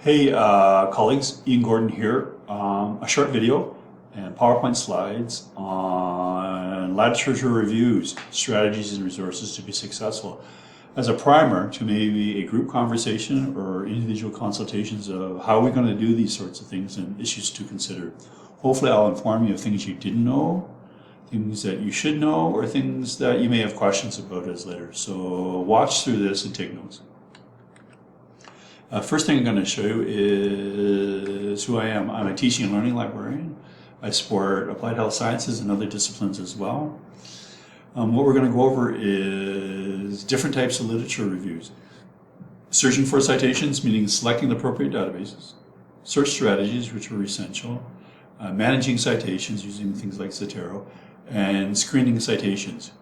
Hey colleagues, Ian Gordon here. A short video and PowerPoint slides on literature reviews, strategies and resources to be successful. As a primer to maybe a group conversation or individual consultations of how we're going to do these sorts of things and issues to consider. Hopefully I'll inform you of things you didn't know, things that you should know, or things that you may have questions about as later. So watch through this and take notes. First thing I'm going to show you is who I am. I'm a teaching and learning librarian. I support applied health sciences and other disciplines as well. What we're going to go over is different types of literature reviews. Searching for citations, meaning selecting the appropriate databases. Search strategies, which are essential. Managing citations using things like Zotero. And screening citations.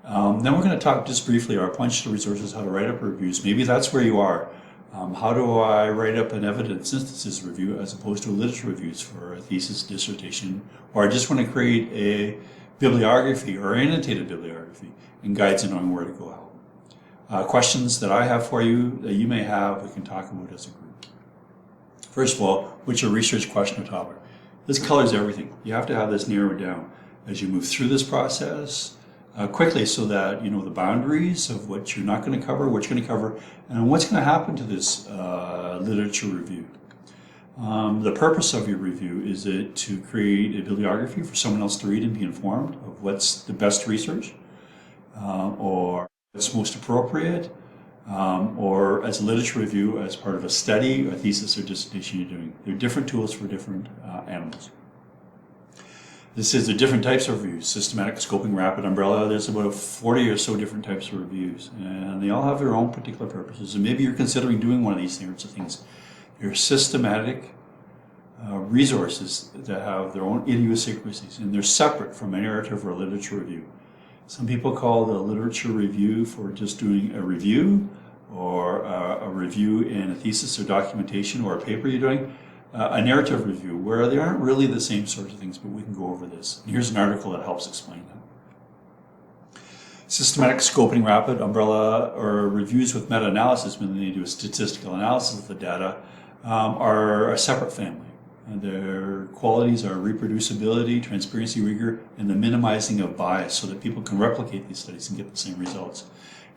Then we're going to talk just briefly, our punch to resources, how to write up reviews. Maybe that's where you are. How do I write up an evidence synthesis review as opposed to a literature reviews for a thesis, dissertation, or I just want to create a bibliography or annotated bibliography and guides in knowing where to go out. Questions that I have for you that you may have, we can talk about as a group. First of all, what's your research question or topic? This colors everything. You have to have this narrowed down as you move through this process. Quickly, so that you know the boundaries of what you're not going to cover, what you're going to cover, and what's going to happen to this literature review. The purpose of your review is it to create a bibliography for someone else to read and be informed of what's the best research, or what's most appropriate, or as a literature review as part of a study, a thesis, or dissertation you're doing. There are different tools for different animals. This is the different types of reviews: systematic, scoping, rapid, umbrella. There's about 40 or so different types of reviews, and they all have their own particular purposes. And maybe you're considering doing one of these sorts of things. They're systematic resources that have their own idiosyncrasies, and they're separate from a narrative or a literature review. Some people call the literature review for just doing a review, or a review in a thesis or documentation or a paper you're doing. A narrative review, where they aren't really the same sorts of things, but we can go over this. And here's an article that helps explain that. Systematic, scoping, rapid, umbrella, or reviews with meta-analysis, when they do a statistical analysis of the data, are a separate family. And their qualities are reproducibility, transparency, rigor, and the minimizing of bias so that people can replicate these studies and get the same results.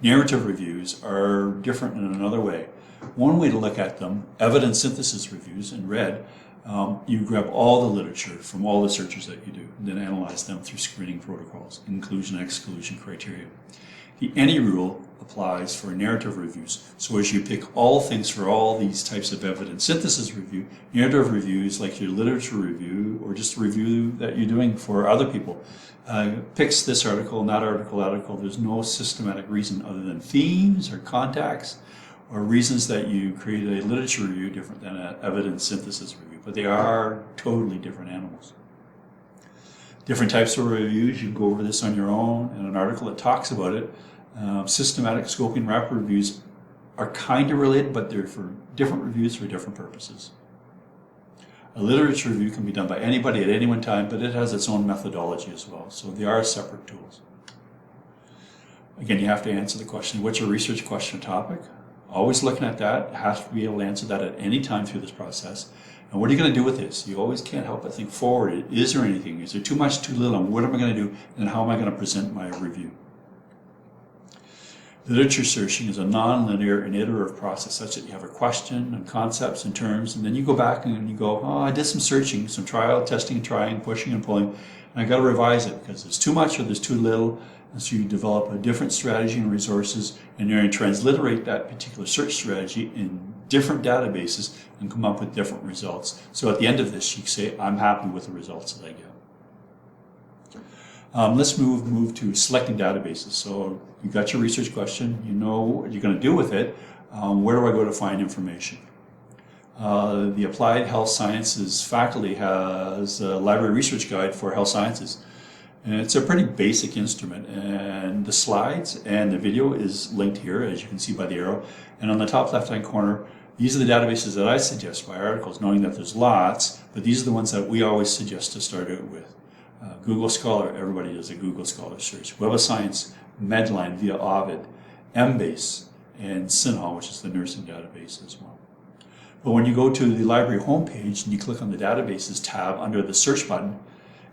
Narrative reviews are different in another way. One way to look at them, evidence synthesis reviews in red, you grab all the literature from all the searches that you do, and then analyze them through screening protocols, inclusion and exclusion criteria. The any rule applies for narrative reviews. So as you pick all things for all these types of evidence synthesis review, narrative reviews like your literature review or just a review that you're doing for other people, picks this article and that article. There's no systematic reason other than themes or contacts, or reasons that you create a literature review different than an evidence synthesis review, but they are totally different animals. Different types of reviews, you can go over this on your own in an article that talks about it. Systematic, scoping, rapid reviews are kind of related, but they're for different reviews for different purposes. A literature review can be done by anybody at any one time, but it has its own methodology as well, so they are separate tools. Again, you have to answer the question, what's your research question or topic? Always looking at that, have to be able to answer that at any time through this process. And what are you going to do with this? You always can't help but think forward. Is there anything? Is there too much, too little? And what am I going to do? And how am I going to present my review? Literature searching is a non-linear and iterative process such that you have a question and concepts and terms, and then you go back and you go, oh, I did some searching, some trial, testing, trying, pushing and pulling, and I got to revise it because there's too much or there's too little. And so you develop a different strategy and resources, and you're going to transliterate that particular search strategy in different databases and come up with different results. So at the end of this, you say, I'm happy with the results that I get. Let's move to selecting databases. So you got your research question, you know what you're going to do with it. Where do I go to find information? The Applied Health Sciences faculty has a library research guide for health sciences. And it's a pretty basic instrument, and the slides and the video is linked here, as you can see by the arrow. And on the top left-hand corner, these are the databases that I suggest by articles, knowing that there's lots, but these are the ones that we always suggest to start out with. Google Scholar, everybody does a Google Scholar search. Web of Science, Medline via Ovid, Embase, and CINAHL, which is the nursing database as well. But when you go to the library homepage and you click on the databases tab under the search button,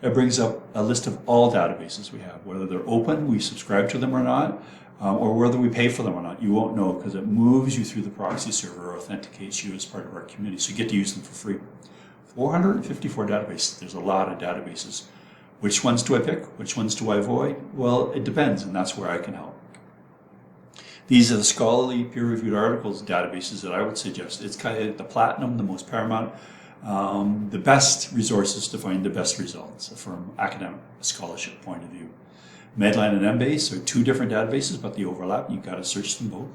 it brings up a list of all databases we have, whether they're open, we subscribe to them or not, or whether we pay for them or not. You won't know because it moves you through the proxy server or authenticates you as part of our community. So you get to use them for free. 454 databases. There's a lot of databases. Which ones do I pick? Which ones do I avoid? Well, it depends, and that's where I can help. These are the scholarly peer-reviewed articles databases that I would suggest. It's kind of the platinum, the most paramount, the best resources to find the best results from academic scholarship point of view. Medline and Embase are two different databases, but they overlap. You've got to search them both.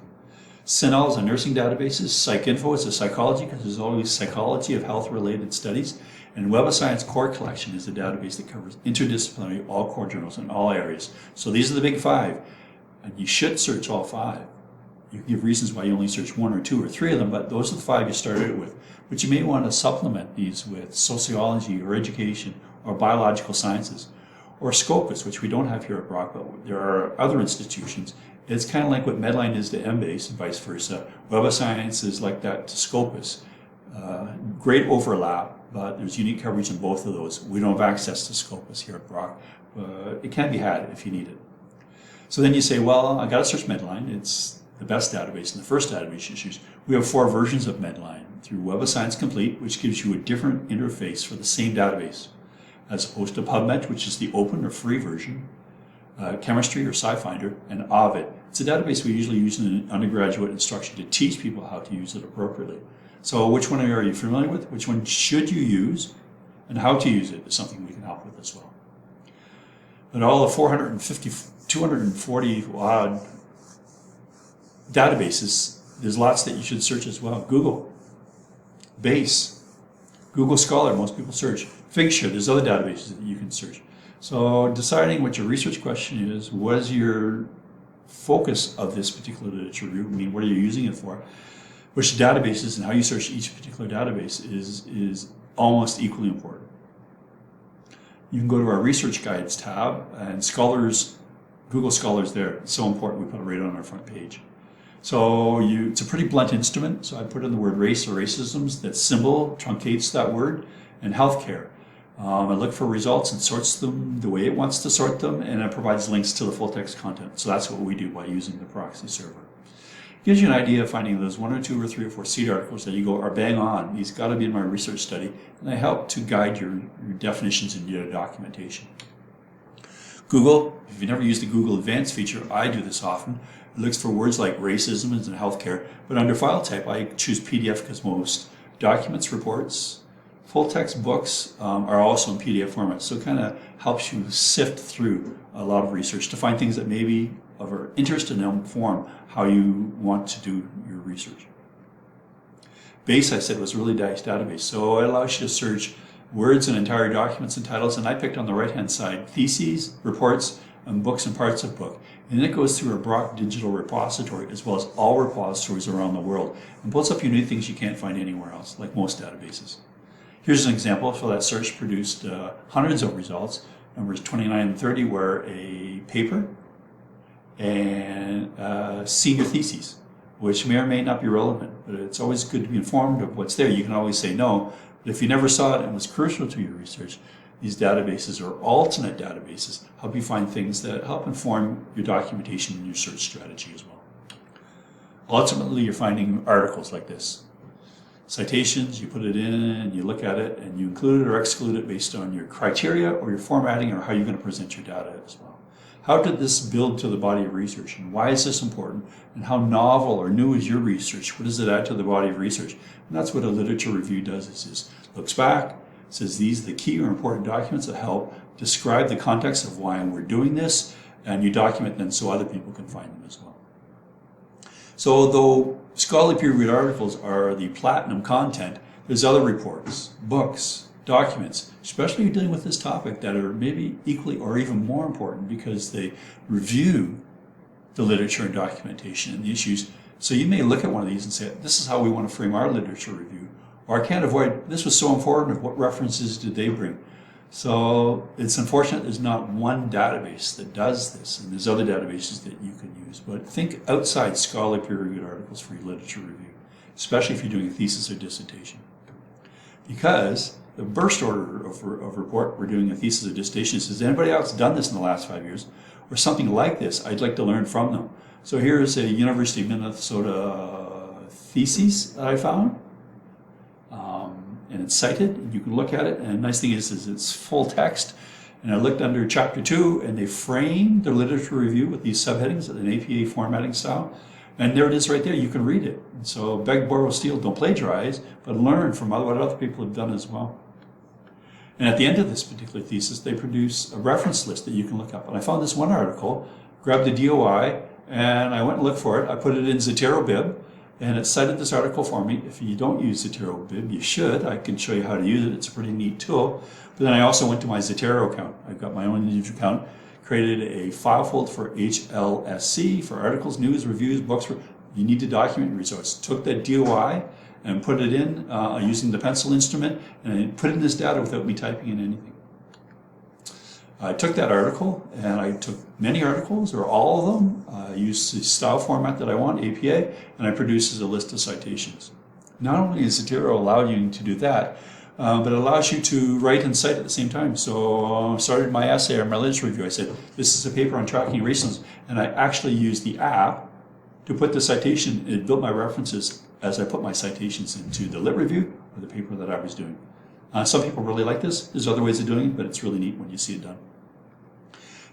CINAHL is a nursing databases. PsycInfo is a psychology, because there's always psychology of health-related studies. And Web of Science Core Collection is a database that covers interdisciplinary, all core journals in all areas. So these are the big five. And you should search all five. You can give reasons why you only search one or two or three of them, but those are the five you started with. But you may want to supplement these with sociology or education or biological sciences or Scopus, which we don't have here at Brock, but there are other institutions. It's kind of like what Medline is to Embase and vice versa. Web of Science is like that to Scopus. Great overlap, but there's unique coverage in both of those. We don't have access to Scopus here at Brock, but it can be had if you need it. So then you say, well, I got to search Medline. It's the best database and the first database you choose. We have 4 versions of Medline through Web of Science Complete, which gives you a different interface for the same database, as opposed to PubMed, which is the open or free version, Chemistry or SciFinder, and Ovid. It's a database we usually use in an undergraduate instruction to teach people how to use it appropriately. So which one are you familiar with? Which one should you use? And how to use it is something we can help with as well. But all the 240 odd databases, there's lots that you should search as well. Google, Base, Google Scholar, most people search. Figshare, there's other databases that you can search. So deciding what your research question is, what is your focus of this particular literature review? I mean, what are you using it for? Which databases and how you search each particular database is almost equally important. You can go to our research guides tab, and Scholars, Google Scholar's there. It's so important we put it right on our front page. So it's a pretty blunt instrument. So I put in the word race or racisms. That symbol truncates that word. And healthcare. I look for results and sorts them the way it wants to sort them, and it provides links to the full text content. So that's what we do by using the proxy server. Gives you an idea of finding those 1 or 2 or 3 or 4 seed articles that you go are bang on. These got to be in my research study, and they help to guide your definitions and your documentation. Google, if you've never used the Google Advanced feature, I do this often. It looks for words like racism and healthcare, but under file type, I choose PDF because most documents, reports, full text books are also in PDF format. So it kind of helps you sift through a lot of research to find things that maybe of our interest and inform how you want to do your research. Base, I said, was a really nice database. So it allows you to search words and entire documents and titles. And I picked on the right-hand side theses, reports, and books and parts of book. And then it goes through a Brock digital repository as well as all repositories around the world and pulls up unique things you can't find anywhere else, like most databases. Here's an example. So that search produced hundreds of results. Numbers 29 and 30 were a paper and senior theses, which may or may not be relevant, but it's always good to be informed of what's there. You can always say no, but if you never saw it and was crucial to your research, these databases or alternate databases help you find things that help inform your documentation and your search strategy as well. Ultimately, you're finding articles like this. Citations, you put it in and you look at it and you include it or exclude it based on your criteria or your formatting or how you're going to present your data as well. How did this build to the body of research, and why is this important, and how novel or new is your research? What does it add to the body of research? And that's what a literature review does. It looks back, says these are the key or important documents that help describe the context of why we're doing this, and you document them so other people can find them as well. So though scholarly peer-reviewed articles are the platinum content, there's other reports, books, documents, especially dealing with this topic, that are maybe equally or even more important because they review the literature and documentation and the issues. So you may look at one of these and say, this is how we want to frame our literature review. Or I can't avoid, this was so informative, what references did they bring? So it's unfortunate there's not one database that does this, and there's other databases that you can use. But think outside scholarly peer-reviewed articles for your literature review. especially if you're doing a thesis or dissertation. Because the burst order of report, we're doing a thesis or dissertation, says, anybody else done this in the last 5 years? Or something like this, I'd like to learn from them. So here's a University of Minnesota thesis that I found. And it's cited, and you can look at it. And the nice thing is it's full text. And I looked under chapter 2, and they framed their literature review with these subheadings in an APA formatting style. And there it is right there. You can read it. And so beg, borrow, steal, don't plagiarize, but learn from what other people have done as well. And at the end of this particular thesis, they produce a reference list that you can look up. And I found this one article, grabbed the DOI, and I went and looked for it. I put it in Zotero Bib, and it cited this article for me. If you don't use Zotero Bib, you should. I can show you how to use it. It's a pretty neat tool. But then I also went to my Zotero account. I've got my own individual account, created a file folder for HLSC, for articles, news, reviews, books. You need to document resource. Took that DOI and put it in using the pencil instrument, and I put in this data without me typing in anything. I took that article, and I took many articles, or all of them, used the style format that I want, APA, and I produced a list of citations. Not only does Zotero allow you to do that, but it allows you to write and cite at the same time. So I started my essay or my literature review. I said, this is a paper on tracking racism, and I actually used the app to put the citation. It built my references as I put my citations into the lit review or the paper that I was doing. Some people really like this. There's other ways of doing it, but it's really neat when you see it done.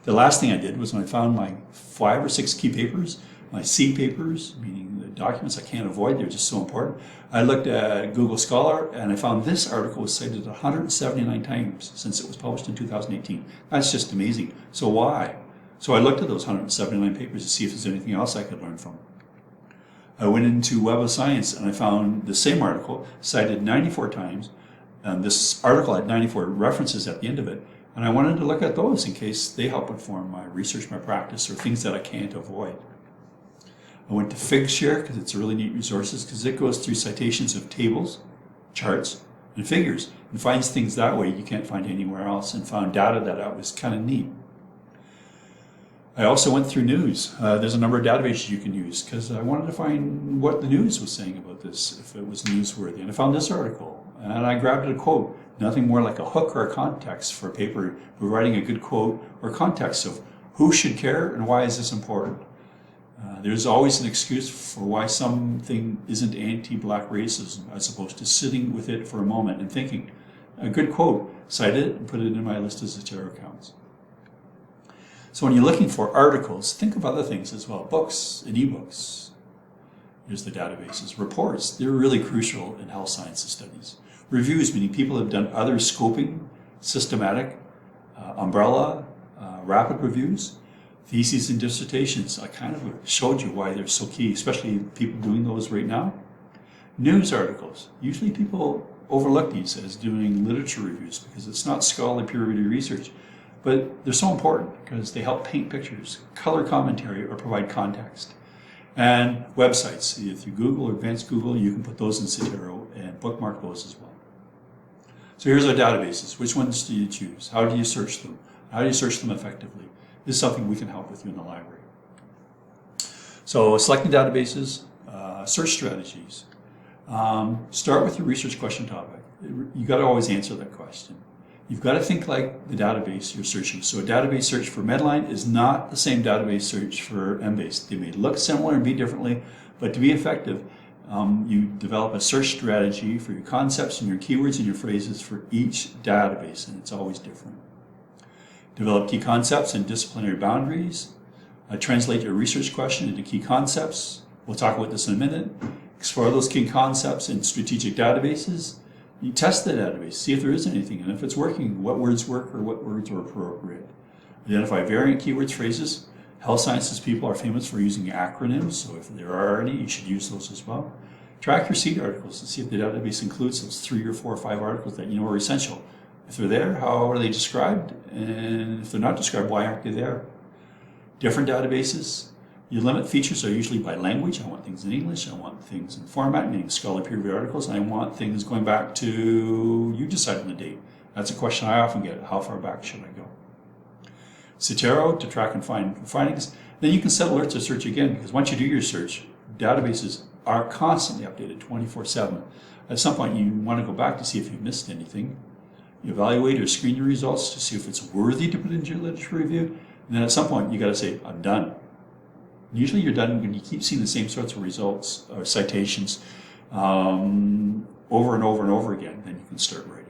The last thing I did was when I found my 5 or 6 key papers, my C papers, meaning the documents I can't avoid, they're just so important. I looked at Google Scholar, and I found this article was cited 179 times since it was published in 2018. That's just amazing. So why? So I looked at those 179 papers to see if there's anything else I could learn from. I went into Web of Science, and I found the same article cited 94 times, and this article had 94 references at the end of it. And I wanted to look at those in case they help inform my research, my practice, or things that I can't avoid. I went to Figshare because it's a really neat resources because it goes through citations of tables, charts, and figures and finds things that way you can't find anywhere else, and found data that was kind of neat. I also went through news. There's a number of databases you can use because I wanted to find what the news was saying about this, if it was newsworthy. And I found this article, and I grabbed a quote. Nothing more like a hook or a context for a paper, providing a good quote or context of who should care and why is this important. There's always an excuse for why something isn't anti-black racism as opposed to sitting with it for a moment and thinking. A good quote, cite it and put it in my list of Zotero accounts. So when you're looking for articles, think of other things as well, books and ebooks. Here's the databases. Reports, they're really crucial in health sciences studies. Reviews, meaning people have done other scoping, systematic, umbrella, rapid reviews. Theses and dissertations, I kind of showed you why they're so key, especially people doing those right now. News articles, usually people overlook these as doing literature reviews because it's not scholarly peer-reviewed research, but they're so important because they help paint pictures, color commentary, or provide context. And websites, either through Google or Advanced Google, you can put those in Zotero and bookmark those as well. So here's our databases. Which ones do you choose? How do you search them? How do you search them effectively? This is something we can help with you in the library. So selecting databases, search strategies. Start with your research question topic. You got to always answer that question. You've got to think like the database you're searching. So a database search for Medline is not the same database search for Embase. They may look similar and be differently, but to be effective, you develop a search strategy for your concepts and your keywords and your phrases for each database, and it's always different. Develop key concepts and disciplinary boundaries. Translate your research question into key concepts. We'll talk about this in a minute. Explore those key concepts in strategic databases. You test the database, see if there is anything, and if it's working, what words work or what words are appropriate. Identify variant keywords, phrases. Health sciences people are famous for using acronyms, so if there are any, you should use those as well. Track your seed articles and see if the database includes those 3 or 4 or 5 articles that you know are essential. If they're there, how are they described? And if they're not described, why aren't they there? Different databases. Your limit features are usually by language. I want things in English. I want things in format, meaning scholarly peer-reviewed articles. And I want things going back to, you decide on the date. That's a question I often get. How far back should I go? Zotero to track and find findings. Then you can set alerts to search again, because once you do your search, databases are constantly updated 24/7. At some point, you want to go back to see if you missed anything. You evaluate or screen your results to see if it's worthy to put into your literature review. And then at some point, you got to say, I'm done. Usually you're done when you keep seeing the same sorts of results or citations over and over and over again. Then you can start writing.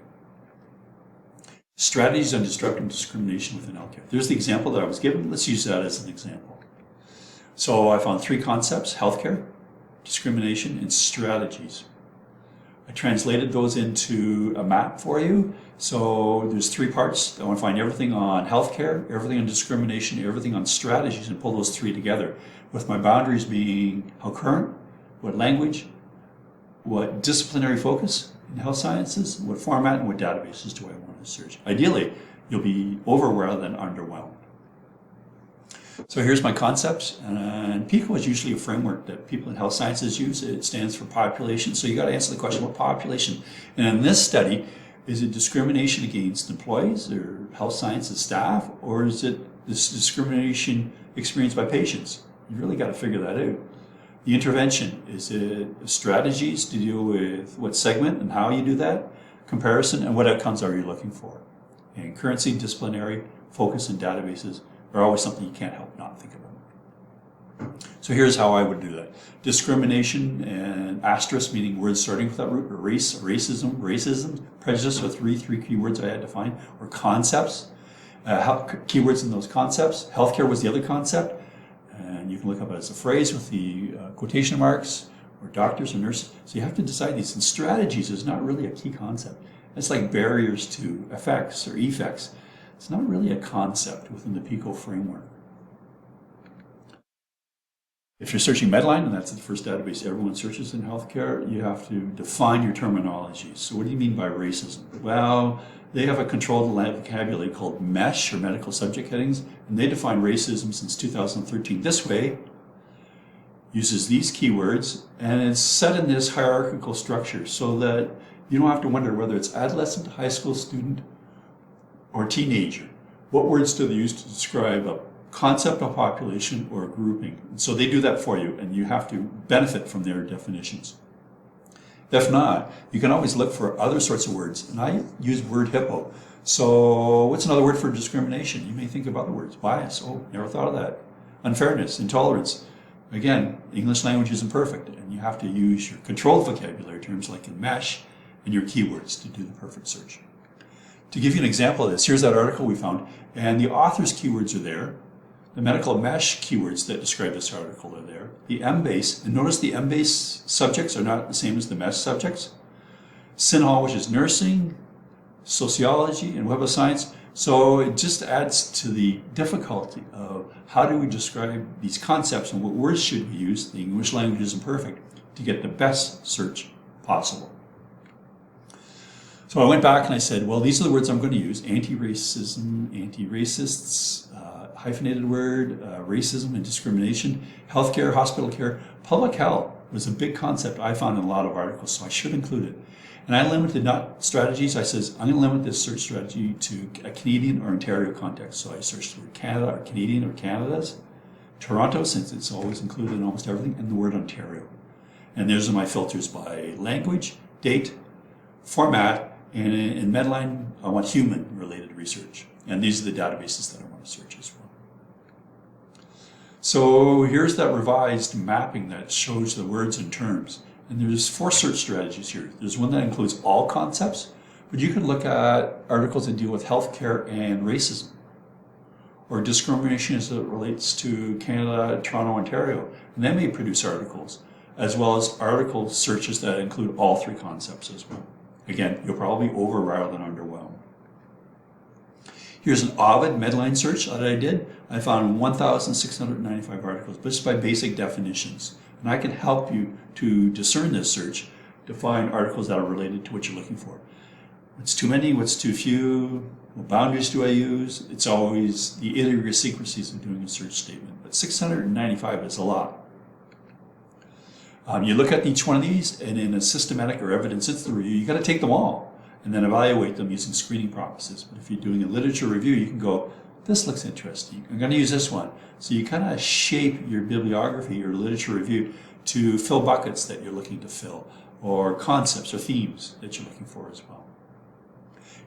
Strategies on disrupting discrimination within healthcare. There's the example that I was given. Let's use that as an example. So I found 3 concepts: healthcare, discrimination, and strategies. I translated those into a map for you. So there's 3 parts. I want to find everything on healthcare, everything on discrimination, everything on strategies, and pull those 3 together, with my boundaries being how current, what language, what disciplinary focus in health sciences, what format, and what databases do I want to search. Ideally, you'll be over rather than underwhelmed. So here's my concepts, and PICO is usually a framework that people in health sciences use. It stands for population, so you got to answer the question, what population? And in this study, is it discrimination against employees or health sciences staff, or is it this discrimination experienced by patients? You really got to figure that out. The intervention, is it strategies to deal with what segment and how you do that? Comparison, and what outcomes are you looking for? And currency, disciplinary, focus, and databases are always something you can't help not think about. So here's how I would do that. Discrimination and asterisk, meaning words starting with that root, or race, racism, prejudice, with three keywords I had to find, or concepts, keywords in those concepts. Healthcare was the other concept, and you can look up it as a phrase with the quotation marks, or doctors or nurses. So you have to decide these, and strategies is not really a key concept. It's like barriers to effects or effects. It's not really a concept within the PICO framework. If you're searching Medline, and that's the first database everyone searches in healthcare, you have to define your terminology. So what do you mean by racism? Well, they have a controlled vocabulary called MESH, or medical subject headings, and they define racism since 2013 this way, uses these keywords, and it's set in this hierarchical structure so that you don't have to wonder whether it's adolescent, high school student, or teenager. What words do they use to describe a concept, a population, or a grouping? And so they do that for you, and you have to benefit from their definitions. If not, you can always look for other sorts of words, and I use word hippo. So what's another word for discrimination? You may think of other words. Bias, oh, never thought of that. Unfairness, intolerance. Again, English language isn't perfect, and you have to use your controlled vocabulary terms like in MESH and your keywords to do the perfect search. To give you an example of this, here's that article we found, and the author's keywords are there. The medical mesh keywords that describe this article are there. The MBase, and notice the MBase subjects are not the same as the mesh subjects. SynHall, which is nursing, sociology, and web of science. So it just adds to the difficulty of how do we describe these concepts and what words should we use, the English language isn't perfect, to get the best search possible. So I went back and I said, well, these are the words I'm going to use: anti-racism, anti-racists, hyphenated word, racism and discrimination, healthcare, hospital care. Public health was a big concept I found in a lot of articles, so I should include it. And I limited not strategies. I says, I'm going to limit this search strategy to a Canadian or Ontario context. So I searched the word Canada or Canadian or Canada's, Toronto, since it's always included in almost everything, and the word Ontario. And those are my filters by language, date, format, and in Medline, I want human-related research. And these are the databases that I want to search as well. So here's that revised mapping that shows the words and terms. And there's 4 search strategies here. There's one that includes all concepts, but you can look at articles that deal with healthcare and racism, or discrimination as it relates to Canada, Toronto, Ontario. And they may produce articles, as well as article searches that include all 3 concepts as well. Again, you'll probably be over rather than underwhelmed. Here's an Ovid Medline search that I did. I found 1,695 articles just by basic definitions. And I can help you to discern this search to find articles that are related to what you're looking for. What's too many? What's too few? What boundaries do I use? It's always the idiosyncrasies of doing a search statement. But 695 is a lot. You look at each one of these, and in a systematic or evidence-sensitive review, you got to take them all and then evaluate them using screening processes. But if you're doing a literature review, you can go, this looks interesting. I'm going to use this one. So you kind of shape your bibliography or literature review to fill buckets that you're looking to fill, or concepts or themes that you're looking for as well.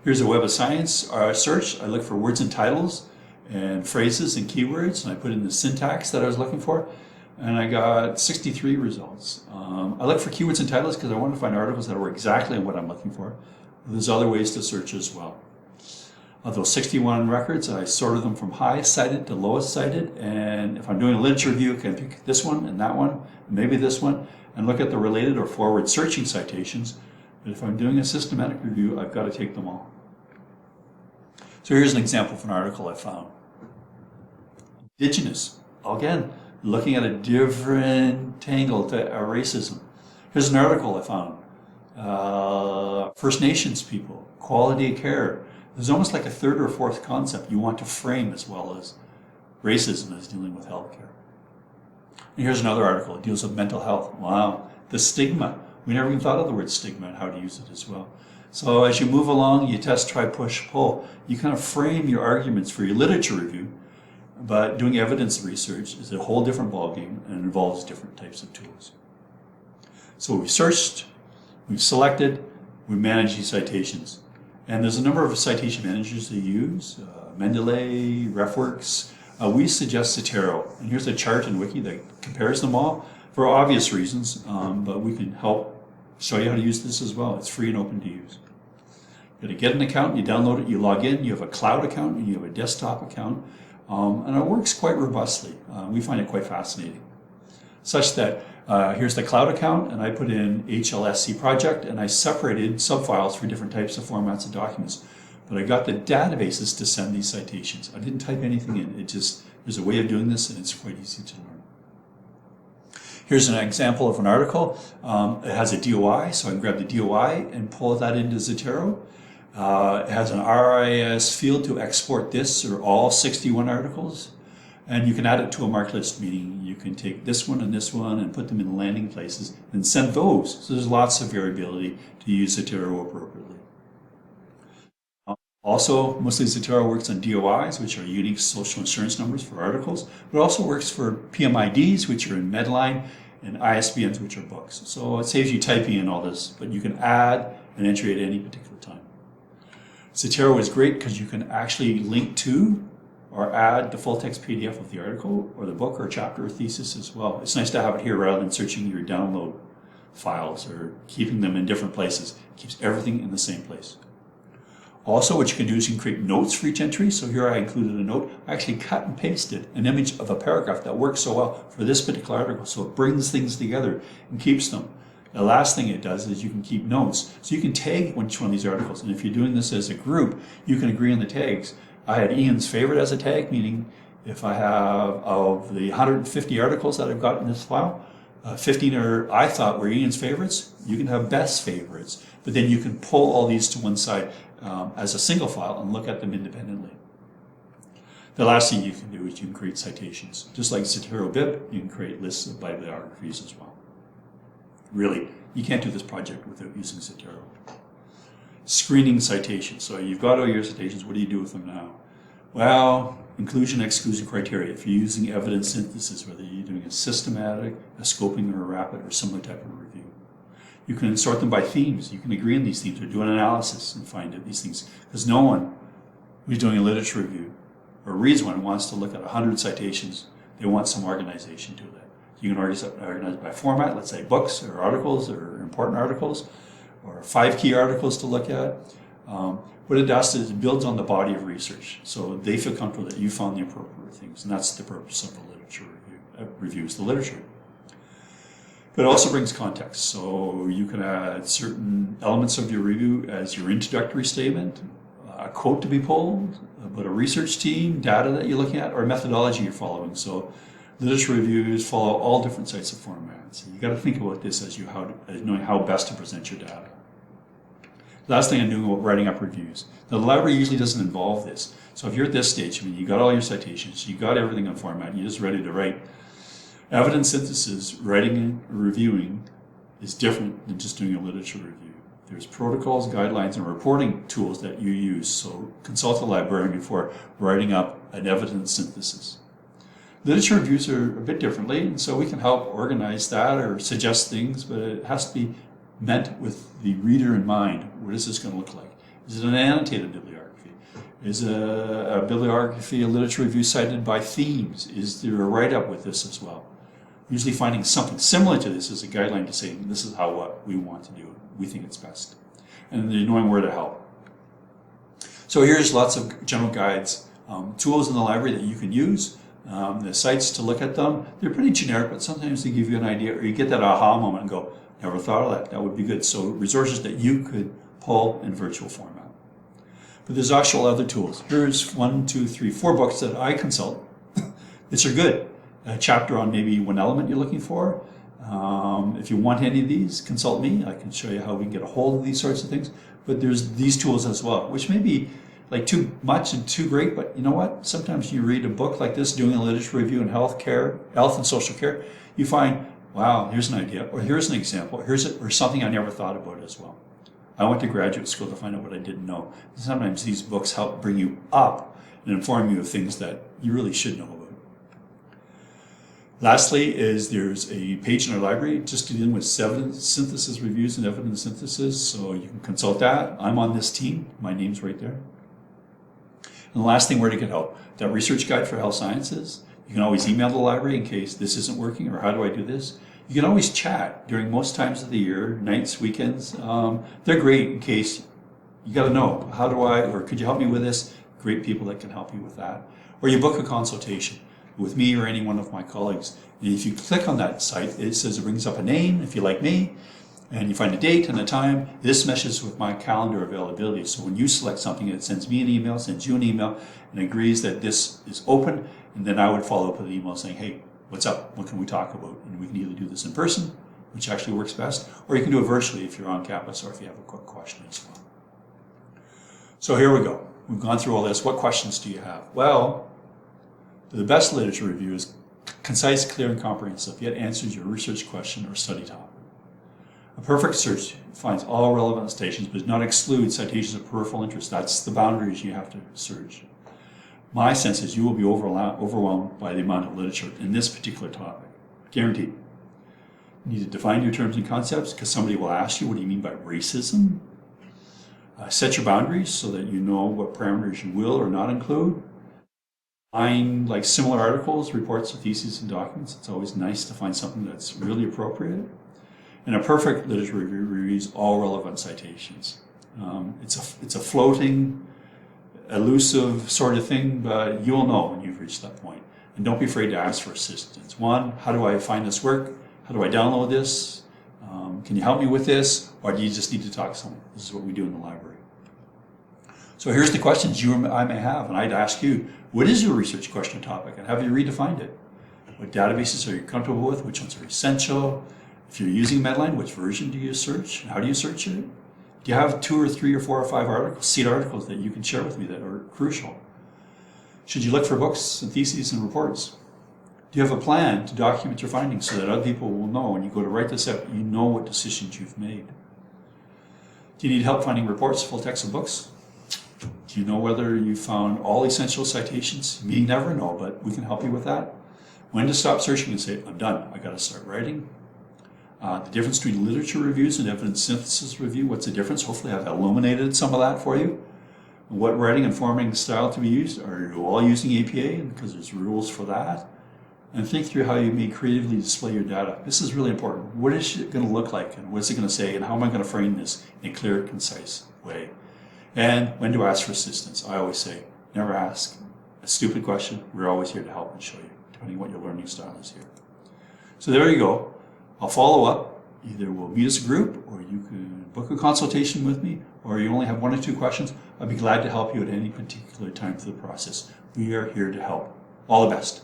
Here's a Web of Science search. I look for words and titles and phrases and keywords, and I put in the syntax that I was looking for, and I got 63 results. I look for keywords and titles because I want to find articles that were exactly what I'm looking for. There's other ways to search as well. Of those 61 records, I sorted them from highest cited to lowest cited, and if I'm doing a literature review, I can pick this one and that one, and maybe this one, and look at the related or forward searching citations. But if I'm doing a systematic review, I've got to take them all. So here's an example of an article I found. Indigenous, again, looking at a different angle to racism. Here's an article I found. First Nations people, quality of care. There's almost like a third or fourth concept you want to frame as well as racism as dealing with healthcare. And here's another article. It deals with mental health. Wow. The stigma. We never even thought of the word stigma and how to use it as well. So as you move along, you test, try, push, pull. You kind of frame your arguments for your literature review, but doing evidence research is a whole different ballgame and involves different types of tools. So we've searched, we've selected, we manage these citations. And there's a number of citation managers they use, Mendeley, RefWorks. We suggest Zotero. And here's a chart in Wiki that compares them all for obvious reasons, but we can help show you how to use this as well. It's free and open to use. You gotta get an account, you download it, you log in, you have a cloud account, and you have a desktop account, and it works quite robustly. We find it quite fascinating. Such that here's the cloud account, and I put in HLSC project, and I separated subfiles for different types of formats of documents. But I got the databases to send these citations. I didn't type anything in. There's a way of doing this, and it's quite easy to learn. Here's an example of an article. It has a DOI, so I can grab the DOI and pull that into Zotero. It has an RIS field to export this or all 61 articles. And you can add it to a marked list, meaning you can take this one and put them in landing places and send those. So there's lots of variability to use Zotero appropriately. Also, mostly Zotero works on DOIs, which are unique social insurance numbers for articles, but it also works for PMIDs, which are in Medline, and ISBNs, which are books. So it saves you typing in all this, but you can add an entry at any particular time. Zotero is great because you can actually link to or add the full text PDF of the article or the book or chapter or thesis as well. It's nice to have it here rather than searching your download files or keeping them in different places. It keeps everything in the same place. Also, what you can do is you can create notes for each entry. So here I included a note. I actually cut and pasted an image of a paragraph that works so well for this particular article. So it brings things together and keeps them. The last thing it does is you can keep notes. So you can tag each one of these articles. And if you're doing this as a group, you can agree on the tags. I had Ian's favorite as a tag, meaning if I have of the 150 articles that I've got in this file, 15 are I thought were Ian's favorites. You can have best favorites, but then you can pull all these to one side as a single file and look at them independently. The last thing you can do is you can create citations. Just like Zotero Bib, you can create lists of bibliographies as well. Really, you can't do this project without using Zotero. Screening citations. So you've got all your citations, what do you do with them now? Well, inclusion, exclusion criteria. If you're using evidence synthesis, whether you're doing a systematic, a scoping, or a rapid, or similar type of review. You can sort them by themes. You can agree on these themes or do an analysis and find out these things. Because no one who's doing a literature review or reads one wants to look at 100 citations. They want some organization to that. You can organize by format, let's say books or articles or important articles, or 5 key articles to look at. What it does is it builds on the body of research. So they feel comfortable that you found the appropriate things. And that's the purpose of the literature review is the literature. But it also brings context. So you can add certain elements of your review as your introductory statement, a quote to be pulled, but a research team, data that you're looking at, or a methodology you're following. So literature reviews follow all different types of formats. You got to think about this as knowing how best to present your data. Last thing I'm doing about writing up reviews. The library usually doesn't involve this. So if you're at this stage, you got all your citations, you got everything on format, you're just ready to write. Evidence synthesis, writing and reviewing, is different than just doing a literature review. There's protocols, guidelines, and reporting tools that you use. So consult a librarian before writing up an evidence synthesis. Literature reviews are a bit differently, and so we can help organize that or suggest things, but it has to be meant with the reader in mind. What is this going to look like? Is it an annotated bibliography? Is a bibliography, a literature review cited by themes? Is there a write-up with this as well? Usually finding something similar to this is a guideline to say, this is what we want to do. We think it's best. And then knowing where to help. So here's lots of general guides, tools in the library that you can use. The sites to look at them, they're pretty generic, but sometimes they give you an idea, or you get that aha moment and go, never thought of that, that would be good. So resources that you could pull in virtual format. But there's actual other tools. Here's 1, 2, 3, 4 books that I consult, which are good. A chapter on maybe one element you're looking for. If you want any of these, consult me. I can show you how we can get a hold of these sorts of things. But there's these tools as well, which may be like too much and too great, but you know what? Sometimes you read a book like this, doing a literature review in health and social care, you find, wow, here's an idea, or here's an example, or something I never thought about as well. I went to graduate school to find out what I didn't know. Sometimes these books help bring you up and inform you of things that you really should know about. Lastly, there's a page in our library just dealing with evidence synthesis reviews and evidence synthesis, so you can consult that. I'm on this team. My name's right there. And the last thing where to get help, that research guide for health sciences. You can always email the library in case this isn't working or how do I do this. You can always chat during most times of the year, nights, weekends. They're great in case you got to know, how do I, or could you help me with this? Great people that can help you with that. Or you book a consultation with me or any one of my colleagues. And if you click on that site, it says it brings up a name, if you like me, and you find a date and a time. This meshes with my calendar availability. So when you select something, it sends me an email, sends you an email, and agrees that this is open. And then I would follow up with an email saying, hey, what's up? What can we talk about? And we can either do this in person, which actually works best, or you can do it virtually if you're on campus or if you have a quick question as well. So here we go. We've gone through all this. What questions do you have? Well, the best literature review is concise, clear, and comprehensive, yet answers your research question or study topic. A perfect search finds all relevant citations, but does not exclude citations of peripheral interest. That's the boundaries you have to search. My sense is you will be overwhelmed by the amount of literature in this particular topic. Guaranteed. You need to define your terms and concepts because somebody will ask you, what do you mean by racism? Set your boundaries so that you know what parameters you will or not include. Find like similar articles, reports, theses, and documents. It's always nice to find something that's really appropriate. And a perfect literature review reviews all relevant citations. It's a floating, elusive sort of thing, but you'll know when you've reached that point. And don't be afraid to ask for assistance. One, how do I find this work? How do I download this? Can you help me with this? Or do you just need to talk to someone? This is what we do in the library. So here's the questions you or I may have, and I'd ask you, what is your research question topic, and have you redefined it? What databases are you comfortable with? Which ones are essential? If you're using Medline, which version do you search? How do you search it? Do you have 2 or 3 or 4 or 5 articles, seed articles that you can share with me that are crucial? Should you look for books and theses and reports? Do you have a plan to document your findings so that other people will know when you go to write this up, you know what decisions you've made? Do you need help finding reports, full text of books? Do you know whether you found all essential citations? Me never know, but we can help you with that. When to stop searching and say, I'm done, I got to start writing. The difference between literature reviews and evidence synthesis review, what's the difference? Hopefully I've illuminated some of that for you. What writing and formatting style to be used? Are you all using APA? Because there's rules for that. And think through how you may creatively display your data. This is really important. What is it going to look like? And what is it going to say? And how am I going to frame this in a clear, concise way? And when to ask for assistance. I always say, never ask a stupid question. We're always here to help and show you, depending on what your learning style is here. So there you go. I'll follow up. Either we'll meet as a group, or you can book a consultation with me, or you only have 1 or 2 questions. I'd be glad to help you at any particular time through the process. We are here to help. All the best.